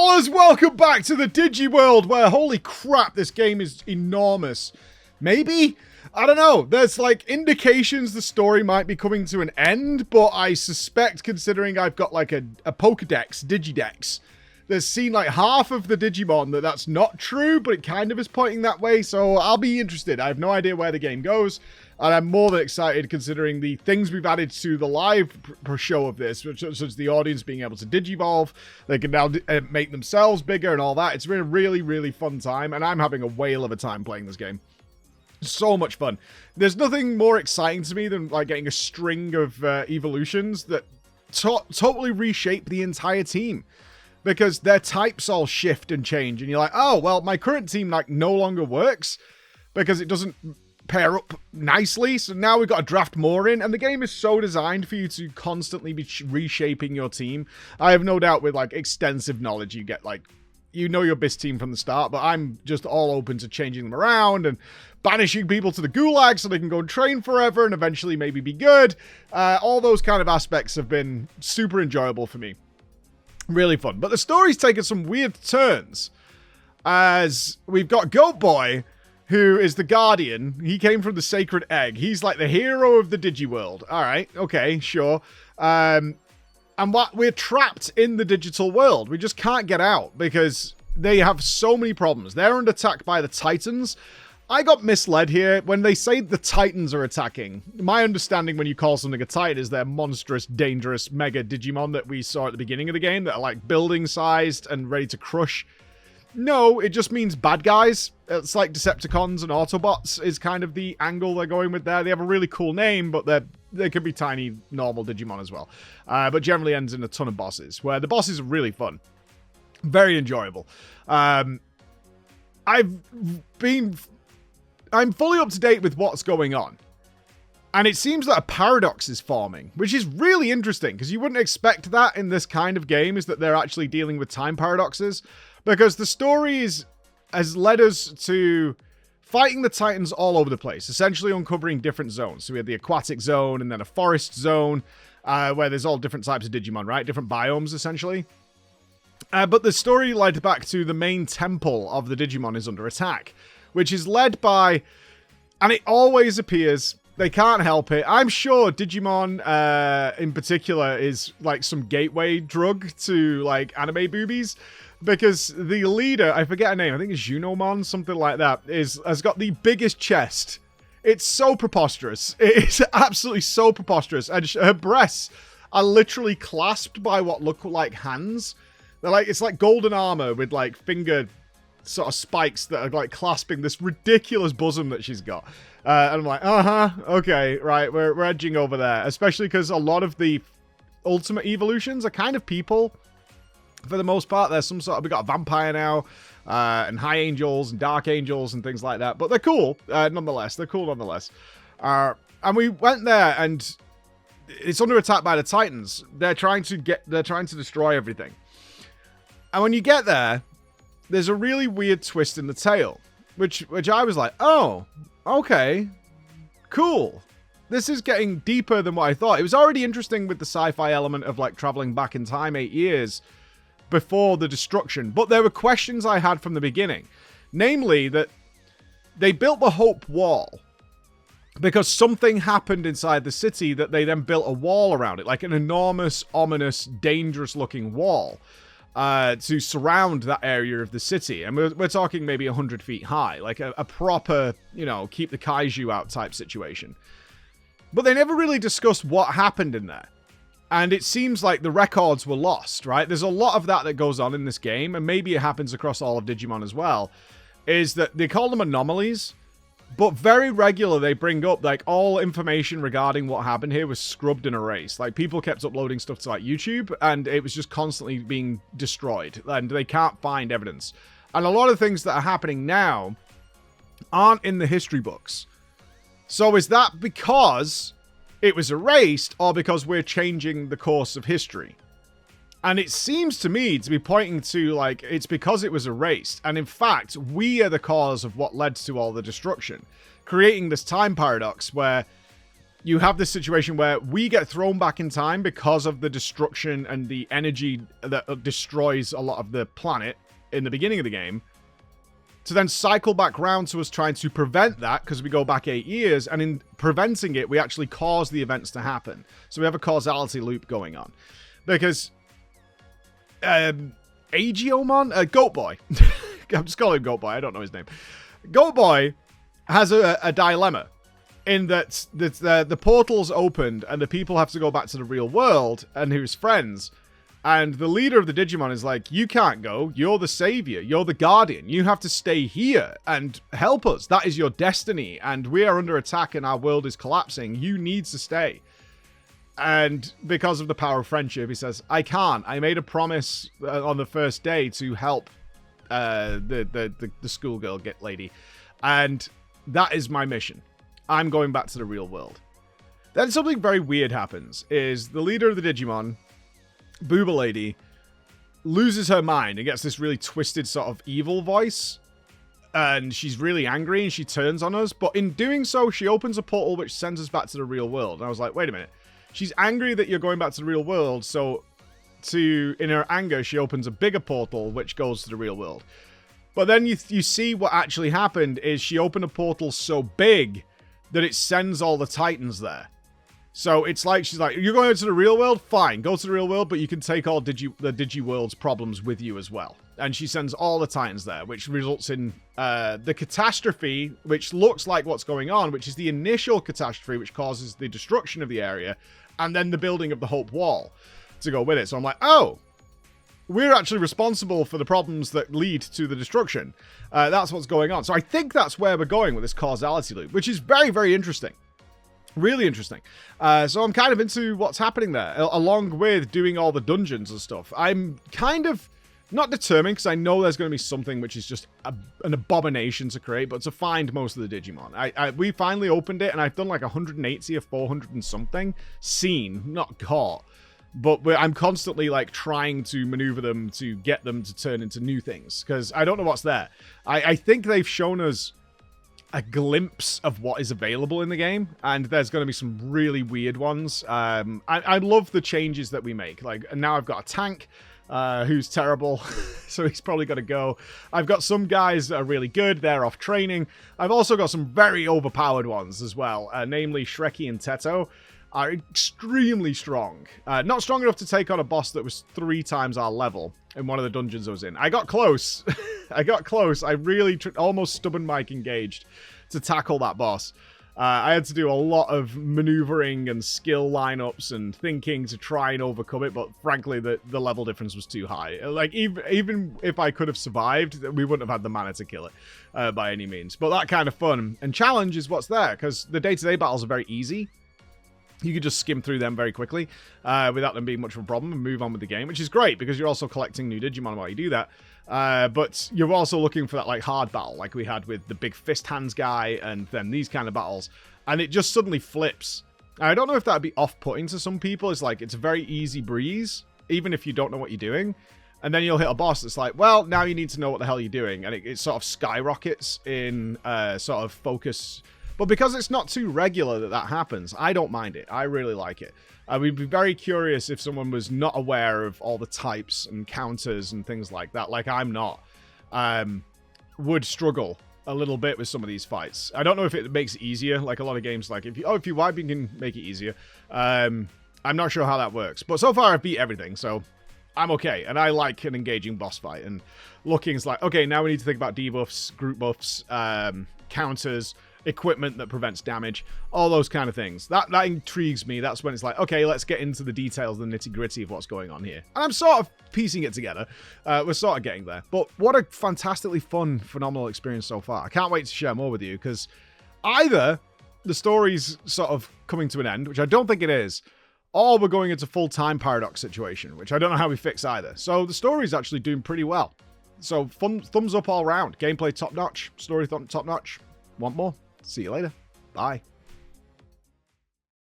Fellas, welcome back to the Digi world, where holy crap, this game is enormous. Maybe? I don't know. There's like indications the story might be coming to an end, but I suspect, considering I've got like a Pokedex, Digidex, there's seen like half of the Digimon that's not true, but it kind of is pointing that way, so I'll be interested. I have no idea where the game goes, and I'm more than excited considering the things we've added to the live show of this, such as the audience being able to Digivolve. They can now make themselves bigger and all that. It's been a really, really fun time, and I'm having a whale of a time playing this game. So much fun. There's nothing more exciting to me than like getting a string of evolutions that totally reshape the entire team. Because their types all shift and change, and you're like, oh, well, my current team like no longer works because it doesn't pair up nicely, so now we've got to draft more in, and the game is so designed for you to constantly be reshaping your team. I have no doubt with like extensive knowledge you get like, you know your best team from the start, but I'm just all open to changing them around and banishing people to the gulag so they can go and train forever and eventually maybe be good. All those kind of aspects have been super enjoyable for me. Really fun. But the story's taken some weird turns, as we've got Goat Boy, who is the Guardian. He came from the Sacred Egg. He's like the hero of the Digi world. All right. Okay, sure. And we're trapped in the digital world. We just can't get out because they have so many problems. They're under attack by the Titans. I got misled here. When they say the Titans are attacking, my understanding when you call something a Titan is they're monstrous, dangerous, mega Digimon that we saw at the beginning of the game that are like building-sized and ready to crush. No, it just means bad guys. It's like Decepticons and Autobots is kind of the angle they're going with there. They have a really cool name, but they could be tiny, normal Digimon as well. But generally ends in a ton of bosses, where the bosses are really fun. Very enjoyable. I'm fully up to date with what's going on. And it seems that a paradox is forming, which is really interesting, because you wouldn't expect that in this kind of game, is that they're actually dealing with time paradoxes. Because the story has led us to fighting the Titans all over the place, essentially uncovering different zones. So we had the aquatic zone, and then a forest zone, where there's all different types of Digimon, right? Different biomes, essentially. But the story led back to the main temple of the Digimon is under attack, which is led by, and it always appears, they can't help it. I'm sure Digimon, in particular, is like some gateway drug to like anime boobies, because the leader, I forget her name, I think it's Junomon, something like that, has got the biggest chest. It's so preposterous. It's absolutely so preposterous. And her breasts are literally clasped by what look like hands. They're like, it's like golden armor with like finger sort of spikes that are like clasping this ridiculous bosom that she's got. And I'm like, okay, right, we're edging over there. Especially because a lot of the ultimate evolutions are kind of people. For the most part, there's some sort of, we got a vampire now, and high angels and dark angels and things like that. But they're cool, nonetheless. They're cool nonetheless. And we went there, and it's under attack by the Titans. They're trying to destroy everything. And when you get there, there's a really weird twist in the tale, which I was like, oh, okay, cool. This is getting deeper than what I thought. It was already interesting with the sci-fi element of like traveling back in time 8 years before the destruction, but there were questions I had from the beginning. Namely, that they built the Hope Wall because something happened inside the city that they then built a wall around it, like an enormous, ominous, dangerous-looking wall. To surround that area of the city. And we're talking maybe 100 feet high, like a proper, keep the kaiju out type situation. But they never really discussed what happened in there. And it seems like the records were lost, right? There's a lot of that goes on in this game, and maybe it happens across all of Digimon as well, is that they call them anomalies, but very regular they bring up, like, all information regarding what happened here was scrubbed and erased. Like, people kept uploading stuff to, like, YouTube, and it was just constantly being destroyed, and they can't find evidence. And a lot of things that are happening now aren't in the history books. So is that because it was erased, or because we're changing the course of history? And it seems to me to be pointing to, like, it's because it was erased. And in fact, we are the cause of what led to all the destruction. Creating this time paradox where you have this situation where we get thrown back in time because of the destruction and the energy that destroys a lot of the planet in the beginning of the game, to then cycle back round to us trying to prevent that because we go back 8 years, and in preventing it, we actually cause the events to happen. So we have a causality loop going on. Because Agiomon? Goat Boy. I'm just calling him Goat Boy. I don't know his name. Goat Boy has a dilemma in that the portal's opened and the people have to go back to the real world and his friends. And the leader of the Digimon is like, you can't go. You're the savior. You're the guardian. You have to stay here and help us. That is your destiny. And we are under attack and our world is collapsing. You need to stay. And because of the power of friendship, he says, I can't. I made a promise on the first day to help the schoolgirl lady. And that is my mission. I'm going back to the real world. Then something very weird happens, is the leader of the Digimon, Booba Lady, loses her mind and gets this really twisted sort of evil voice. And she's really angry and she turns on us. But in doing so, she opens a portal which sends us back to the real world. And I was like, wait a minute. She's angry that you're going back to the real world. So in her anger, she opens a bigger portal which goes to the real world. But then you see what actually happened is she opened a portal so big that it sends all the Titans there. So it's like, she's like, you're going to the real world? Fine, go to the real world, but you can take all the Digi-World's problems with you as well. And she sends all the Titans there, which results in the catastrophe, which looks like what's going on, which is the initial catastrophe, which causes the destruction of the area, and then the building of the Hope Wall to go with it. So I'm like, oh, we're actually responsible for the problems that lead to the destruction. That's what's going on. So I think that's where we're going with this causality loop, which is very, very interesting. Really interesting. So I'm kind of into what's happening there, along with doing all the dungeons and stuff. I'm kind of not determined, because I know there's going to be something which is just an abomination to create, but to find most of the Digimon. We finally opened it, and I've done like 180 or 400 and something. Seen, not caught. But I'm constantly like trying to maneuver them to get them to turn into new things, because I don't know what's there. I think they've shown us a glimpse of what is available in the game, and there's going to be some really weird ones. I love the changes that we make. Like, now I've got a tank who's terrible, so he's probably got to go. I've got some guys that are really good. They're off training. I've also got some very overpowered ones as well, namely Shreki and Teto. Are extremely strong. Not strong enough to take on a boss that was 3 times our level in one of the dungeons I was in. I got close. I got close. I really almost stubborn Mike engaged to tackle that boss. I had to do a lot of maneuvering and skill lineups and thinking to try and overcome it, but frankly, the level difference was too high. Like, even if I could have survived, we wouldn't have had the mana to kill it by any means. But that kind of fun and challenge is what's there, because the day-to-day battles are very easy. You could just skim through them very quickly without them being much of a problem and move on with the game, which is great because you're also collecting new Digimon while you do that. But you're also looking for that like hard battle like we had with the big fist hands guy and then these kind of battles. And it just suddenly flips. I don't know if that'd be off-putting to some people. It's like, it's a very easy breeze, even if you don't know what you're doing. And then you'll hit a boss that's like, well, now you need to know what the hell you're doing. And it sort of skyrockets in sort of focus. But because it's not too regular that happens, I don't mind it. I really like it. I would be very curious if someone was not aware of all the types and counters and things like that, like I'm not, would struggle a little bit with some of these fights. I don't know if it makes it easier. Like a lot of games, like if you wipe, you can make it easier. I'm not sure how that works. But so far, I've beat everything, so I'm okay. And I like an engaging boss fight. And looking is like, okay, now we need to think about debuffs, group buffs, counters, equipment that prevents damage, all those kind of things. That intrigues me. That's when it's like, okay, let's get into the details, the nitty-gritty of what's going on here. And I'm sort of piecing it together. We're sort of getting there. But what a fantastically fun, phenomenal experience so far. I can't wait to share more with you, because either the story's sort of coming to an end, which I don't think it is, or we're going into full time paradox situation, which I don't know how we fix either. So the story's actually doing pretty well. So thumbs up all round. Gameplay top-notch. Story top-notch. Want more? See you later. Bye.